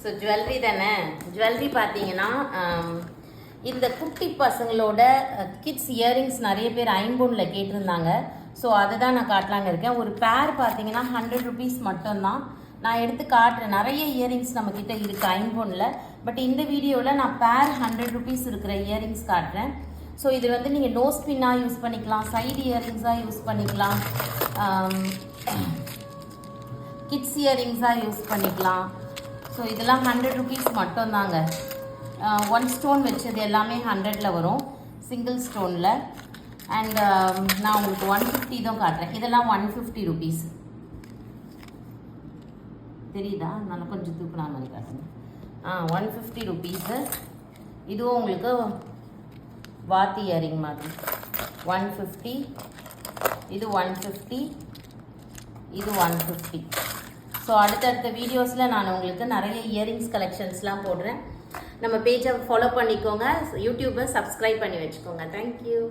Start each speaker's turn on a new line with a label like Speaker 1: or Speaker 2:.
Speaker 1: So jewellery தானே. Jewellery பார்த்தீங்கன்னா இந்த குட்டி பசங்களோட கிட்ஸ் இயரிங்ஸ் நிறைய பேர் ஐம்பொன்னில் கேட்டிருந்தாங்க. ஸோ அதை தான் நான் காட்டலான்னு இருக்கேன். ஒரு பேர் பார்த்தீங்கன்னா 100 rupees மட்டும்தான். நான் எடுத்து காட்டுறேன். நிறைய இயரிங்ஸ் நம்மக்கிட்ட இருக்குது ஐம்பொன்னில். பட் இந்த வீடியோவில் நான் பேர் 100 rupees இருக்கிற இயரிங்ஸ் காட்டுறேன். ஸோ இது வந்து நீங்கள் நோஸ் பின்னாக யூஸ் பண்ணிக்கலாம், சைடு இயரிங்ஸாக யூஸ் பண்ணிக்கலாம், கிட்ஸ் இயரிங்ஸாக யூஸ் பண்ணிக்கலாம். ஸோ இதெல்லாம் 100 rupees மட்டும்தாங்க. 1 ஸ்டோன் வச்சது எல்லாமே 100ல் வரும், சிங்கிள் ஸ்டோனில். அண்ட் நான் உங்களுக்கு 150 தான் காட்டுறேன். இதெல்லாம் 150 rupees. தெரியுதா? நல்லா கொஞ்சம் தூக்குனா மாதிரி காட்டுங்க. 150 rupees. இதுவும் உங்களுக்கு வாத்தி இயரிங் மாதிரி 150. இது 150, இது 150. ஸோ அடுத்தடுத்த வீடியோஸில் நான் உங்களுக்கு நிறைய இயரிங்ஸ் கலெக்ஷன்ஸ்லாம் போடுறேன். நம்ம பேஜை ஃபாலோ பண்ணிக்கோங்க, யூடியூப்பை சப்ஸ்கிரைப் பண்ணி வச்சுக்கோங்க. தேங்க்யூ.